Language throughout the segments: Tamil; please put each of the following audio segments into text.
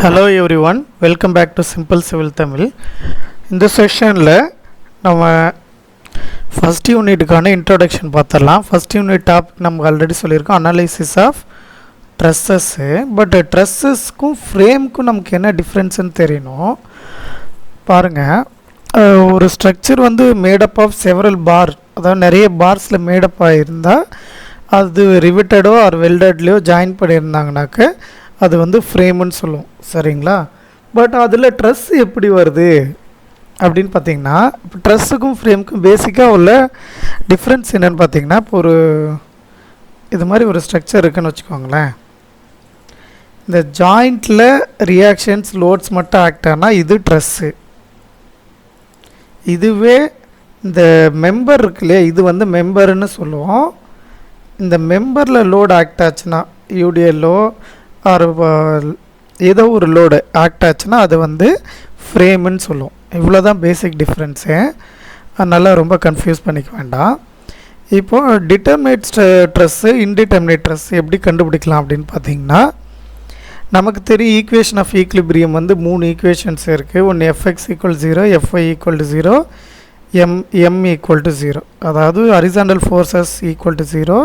Hello everyone, welcome back to Simple Civil Tamil. இந்த செஷனில் நம்ம ஃபஸ்ட் யூனிட்டுக்கான இன்ட்ரோடக்ஷன் பார்த்துடலாம். ஃபஸ்ட் யூனிட் டாபிக் நமக்கு ஆல்ரெடி சொல்லியிருக்கோம், அனாலிசிஸ் ஆஃப் ட்ரெஸ்ஸஸ்ஸு. பட் ட்ரெஸ்ஸஸ்க்கும் ஃப்ரேமுக்கும் நமக்கு என்ன டிஃப்ரென்ஸ்ன்னு தெரியணும். பாருங்கள், ஒரு ஸ்ட்ரக்சர் வந்து மேடப் ஆஃப் செவரல் பார், அதாவது நிறைய பார்ஸில் மேடப் ஆகியிருந்தால் அது ரிவிட்டடோ ஆர் வெல்டட்லேயோ ஜாயின் பண்ணியிருந்தாங்கனாக்க அது வந்து ஃப்ரேமுன்னு சொல்லுவோம், சரிங்களா? பட் அதில் ட்ரெஸ் எப்படி வருது அப்படின்னு பார்த்தீங்கன்னா, இப்போ ட்ரெஸ்ஸுக்கும் ஃப்ரேமுக்கும் பேசிக்காக உள்ள டிஃப்ரென்ஸ் என்னென்னு பார்த்தீங்கன்னா, இப்போ ஒரு இது மாதிரி ஒரு ஸ்ட்ரக்சர் இருக்குதுன்னு வச்சுக்கோங்களேன். இந்த ஜாயிண்டில் ரியாக்ஷன்ஸ் லோட்ஸ் மட்டும் ஆக்ட் ஆனால் இது ட்ரெஸ்ஸு. இதுவே இந்த மெம்பர் இருக்கு இல்லையா, இது வந்து மெம்பர்னு சொல்லுவோம். இந்த மெம்பரில் லோடு ஆக்ட் ஆச்சுன்னா, யூடிஎல்லோ ஆர் ஏதோ ஒரு லோடு ஆக்ட் ஆச்சுன்னா அது வந்து ஃப்ரேமுன்னு சொல்லுவோம். இவ்வளோ தான் பேசிக் டிஃப்ரென்ஸு. அதனால் ரொம்ப கன்ஃபியூஸ் பண்ணிக்க வேண்டாம். இப்போது டிட்டர்மினேட் ட்ரெஸ்ஸு இன்டிட்டர்மினேட் ட்ரெஸ் எப்படி கண்டுபிடிக்கலாம் அப்படின்னு பார்த்தீங்கன்னா, நமக்கு தெரியும் ஈக்குவேஷன் ஆஃப் ஈக்லிபிரியம் வந்து 3 ஈக்குவேஷன்ஸ் இருக்குது. ஒன்று F x equal 0, F y equal to 0, M equal to 0. அதாவது horizontal forces equal to 0,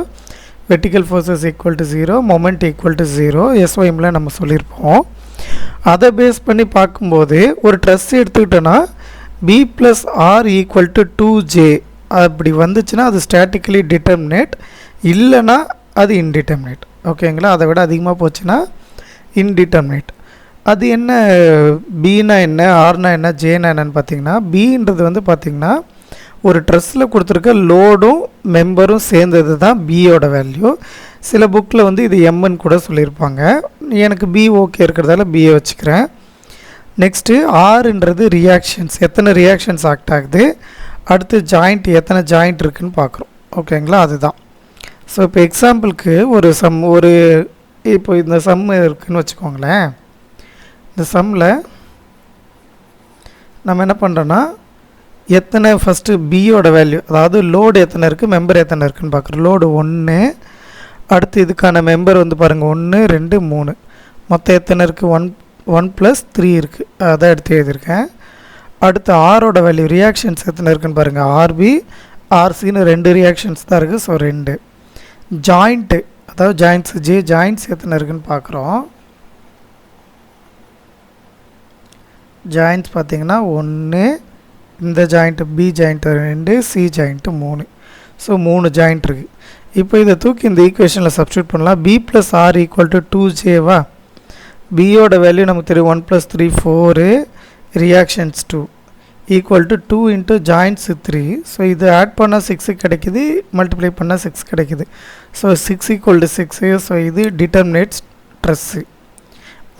vertical forces equal to 0, moment equal to 0, எஸ்ஒய்மில் நம்ம சொல்லியிருப்போம். அதை பேஸ் பண்ணி பார்க்கும்போது ஒரு ட்ரெஸ் எடுத்துக்கிட்டோன்னா P plus R equal to 2J அப்படி வந்துச்சுன்னா அது ஸ்டாட்டிக்கலி டிட்டர்மினேட், இல்லைன்னா அது இன்டிட்டர்மினேட். ஓகேங்களா? அதை விட அதிகமாக போச்சுன்னா இன்டிட்டர்மினேட். அது என்ன, பின்னா என்ன, ஆர்னா என்ன, ஜேனா என்னன்னு பார்த்தீங்கன்னா, பின்றது வந்து பார்த்திங்கன்னா ஒரு ட்ரெஸ்ஸில் கொடுத்துருக்க லோடும் மெம்பரும் சேர்ந்தது தான் பியோட வேல்யூ. சில புக்கில் வந்து இது எம்ன்னு கூட சொல்லியிருப்பாங்க. எனக்கு பி ஓகே இருக்கிறதால பிஏ வச்சுக்கிறேன். நெக்ஸ்ட்டு ஆர்ன்றது ரியாக்ஷன்ஸ், எத்தனை ரியாக்ஷன்ஸ் ஆக்ட் ஆகுது. அடுத்து ஜாயிண்ட், எத்தனை ஜாயிண்ட் இருக்குதுன்னு பார்க்குறோம். ஓகேங்களா? அதுதான். ஸோ இப்போ எக்ஸாம்பிளுக்கு இப்போ இந்த சம் இருக்குதுன்னு வச்சுக்கோங்களேன். இந்த சம்மில் நம்ம என்ன பண்ணுறோன்னா, எத்தனை ஃபஸ்ட்டு பியோட வேல்யூ, அதாவது லோடு எத்தனை இருக்குது, மெம்பர் எத்தனை இருக்குதுன்னு பார்க்குறோம். லோடு 1, அடுத்து இதுக்கான மெம்பர் வந்து பாருங்கள் 1, 2, 3, மொத்தம் எத்தனை இருக்குது, 1 + 3 இருக்குது. அதான் எடுத்து எழுதியிருக்கேன். அடுத்து ஆரோட வேல்யூ, ரியாக்ஷன்ஸ் எத்தனை இருக்குதுன்னு பாருங்கள். ஆர்பி ஆர்சின்னு 2 ரியாக்ஷன்ஸ் தான் இருக்குது. ஸோ 2. ஜாயிண்ட்டு, அதாவது ஜாயிண்ட்ஸ் ஜாயிண்ட்ஸ் எத்தனை இருக்குதுன்னு பார்க்குறோம். ஜாயிண்ட்ஸ் பார்த்திங்கன்னா 1, இந்த joint B joint 2, C joint 3. So 3 joint இருக்குது. இப்போ இதை தூக்கி இந்த ஈக்குவேஷனில் சப்ஸ்டியூட் பண்ணலாம். B plus R equal to 2Jவா. பியோட வேல்யூ நமக்கு தெரியும் 1 + 3 4, reactions 2 equal to 2 into joints 3. So இது ஆட் பண்ணால் 6 கிடைக்குது, மல்டிப்ளை பண்ணால் 6 கிடைக்குது. So 6 equal to 6. ஸோ இது டிட்டர்மினேட்ஸ் ட்ரெஸ்ஸு.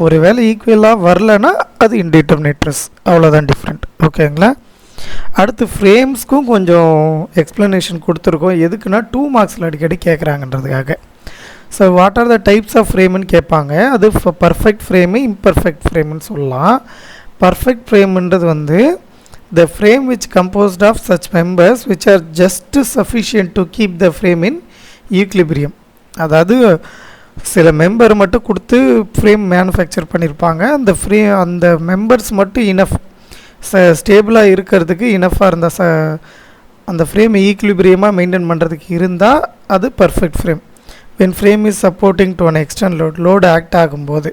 ஒரு வேளை ஈக்குவலாக வரலன்னா அது இன்டிட்டர்மினேட் ட்ரெஸ். அவ்வளோதான் டிஃப்ரெண்ட். ஓகேங்களா? அடுத்து ஃப்ரேம்ஸ்க்கும் கொஞ்சம் எக்ஸ்ப்ளனேஷன் கொடுத்துருக்கோம். எதுக்குன்னா 2 மார்க்ஸில் அடிக்கடி கேட்குறாங்கன்றதுக்காக. So what are the types of ஃப்ரேம்னு கேட்பாங்க. அது பர்ஃபெக்ட் ஃப்ரேமு, இம்பர்ஃபெக்ட் ஃப்ரேம்னு சொல்லலாம். பர்ஃபெக்ட் ஃப்ரேம்ன்றது வந்து the frame which composed of such members which are just sufficient to keep the frame in equilibrium. அதாவது சில மெம்பர் மட்டும் கொடுத்து ஃப்ரேம் மேனுஃபேக்சர் பண்ணியிருப்பாங்க. அந்த மெம்பர்ஸ் மட்டும் இனஃப் ஸ்டேபிளாக இருக்கிறதுக்கு இனஃபாக இருந்தால் அந்த ஃப்ரேம் ஈக்லிபிரியமாக மெயின்டைன் பண்ணுறதுக்கு இருந்தால் அது perfect frame. When frame is supporting to an external load act ஆகும்போது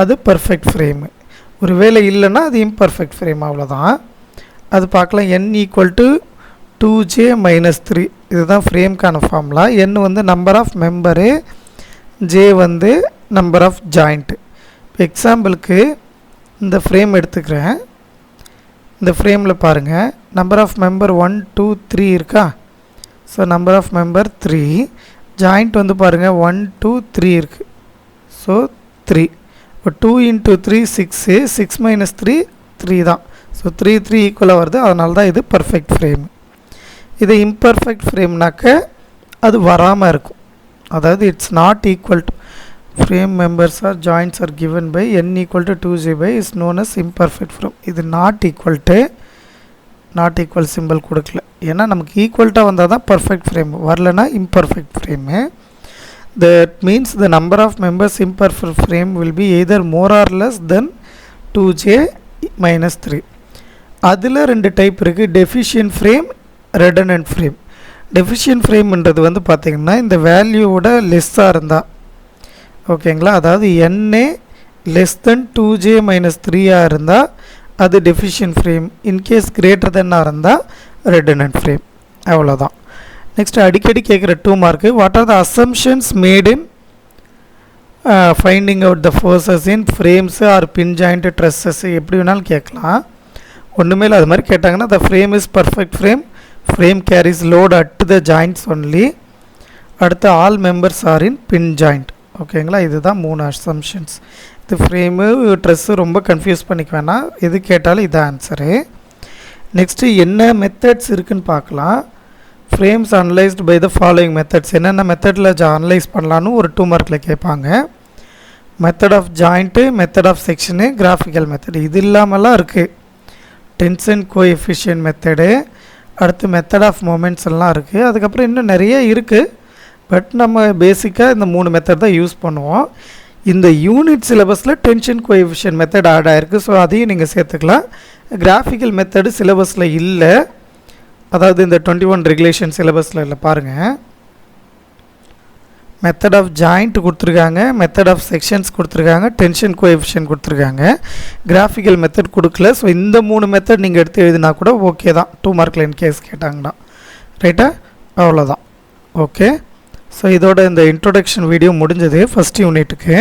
அது பர்ஃபெக்ட் ஃப்ரேமு. ஒரு வேளை இல்லைன்னா அது இம்பர்ஃபெக்ட் ஃப்ரேம். அவ்வளோதான். அது பார்க்கலாம். n ஈக்குவல் டு 2J - 3 இதுதான் ஃப்ரேம்க்கான ஃபார்முலா. n வந்து நம்பர் ஆஃப் மெம்பரு, J வந்து நம்பர் ஆஃப் ஜாயிண்ட்டு. இப்போ எக்ஸாம்பிளுக்கு இந்த ஃப்ரேம் எடுத்துக்கிறேன். இந்த ஃப்ரேமில் பாருங்கள், நம்பர் ஆஃப் மெம்பர் 1 2 3 இருக்கா. So number of member 3, joint வந்து பாருங்கள் 1 2 3 இருக்குது. ஸோ 3. இப்போ 2 × 3 6, 6 - 3 3 தான். ஸோ 3 ஈக்குவலாக வருது. அதனால தான் இது பர்ஃபெக்ட் ஃப்ரேம். இது இம்பர்ஃபெக்ட் ஃப்ரேம்னாக்க அது வராமல் இருக்கும். அதாவது it's not equal to frame members or joints are given by n equal to 2J by is known as imperfect frame. இது not equal symbol கொடுக்கல. ஏன்னா நமக்கு ஈக்குவல்ட்டாக வந்தால் தான் பர்ஃபெக்ட் ஃப்ரேம், வரலனா imperfect frame. that means the number of members in per frame will be either more or less than 2j minus 3. அதில் ரெண்டு டைப் இருக்குது, deficient frame, redundant frame. Deficient ஃப்ரேம்ன்றது வந்து பார்த்திங்கன்னா இந்த வேல்யூவோட லெஸ்ஸாக இருந்தால், ஓகேங்களா, அதாவது N A less than 2j minus 3ஆக இருந்தால் அது டெஃபிஷியன்ட் ஃப்ரேம். இன்கேஸ் கிரேட்டர் தென்னாக இருந்தால் ரெடனன்ட் ஃப்ரேம். அவ்வளோதான். நெக்ஸ்ட் அடிக்கடி கேட்குற 2 mark, what are the assumptions made in finding out the forces in frames are pin joint trusses, எப்படி வேணாலும் கேட்கலாம். ஒன்றுமே இல்லை, அது மாதிரி கேட்டாங்கன்னா the frame is perfect frame, frame carries load at the joints only, அடுத்து all members are in bin joint. ஓகேங்களா, இதுதான் 3 அசம்ஷன்ஸ். இது ஃப்ரேமு ட்ரெஸ்ஸு ரொம்ப கன்ஃபியூஸ் பண்ணிக்க வேணாம், எது கேட்டாலும் இது ஆன்சரு. நெக்ஸ்ட்டு என்ன மெத்தட்ஸ் இருக்குதுன்னு பார்க்கலாம். Frames analysed by the following methods, என்னென்ன மெத்தடில் அனலைஸ் பண்ணலான்னு ஒரு 2 மார்க்கில் கேட்பாங்க. Method of joint, method of section, graphical method. இது இல்லாமலாம் இருக்குது. டென்ஷன் கோஎஃபிஷியன்ட் மெத்தடு, அடுத்து மெத்தட் ஆஃப் மொமெண்ட்ஸ் எல்லாம் இருக்குது. அதுக்கப்புறம் இன்னும் நிறைய இருக்குது. பட் நம்ம பேசிக்காக இந்த 3 மெத்தட் தான் யூஸ் பண்ணுவோம். இந்த யூனிட் சிலபஸில் டென்ஷன் கோஎஃபிஷியன்ட் மெத்தட் ஆட் ஆகிருக்கு, ஸோ அதையும் நீங்கள் சேர்த்துக்கலாம். கிராஃபிக்கல் மெத்தடு சிலபஸில் இல்லை, அதாவது இந்த 21 ரெகுலேஷன் சிலபஸில் இல்லை. பாருங்கள், மெத்தட் ஆஃப் ஜாயிண்ட் கொடுத்துருக்காங்க, மெத்தட் ஆஃப் செக்ஷன்ஸ் கொடுத்துருக்காங்க, டென்ஷன் கோஎஃபிஷியன்ட் கொடுத்துருக்காங்க, கிராஃபிக்கல் மெத்தட் கொடுக்கல. ஸோ இந்த 3 மெத்தட் நீங்கள் எடுத்து எழுதினா கூட ஓகே தான், 2 மார்க்கில் இன் கேஸ் கேட்டாங்கன்னா. ரைட்டா, அவ்வளோதான். ஓகே, ஸோ இதோட இந்த இன்ட்ரோடக்ஷன் வீடியோ முடிஞ்சது ஃபஸ்ட் யூனிட்டுக்கு.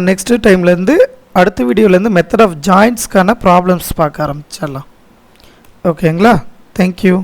நெக்ஸ்ட்டு டைம்லேருந்து அடுத்த வீடியோலேருந்து மெத்தட் ஆஃப் ஜாயிண்ட்ஸ்க்கான ப்ராப்ளம்ஸ் பார்க்க ஆரம்பிச்சிடலாம். ஓகேங்களா, தேங்க்யூ.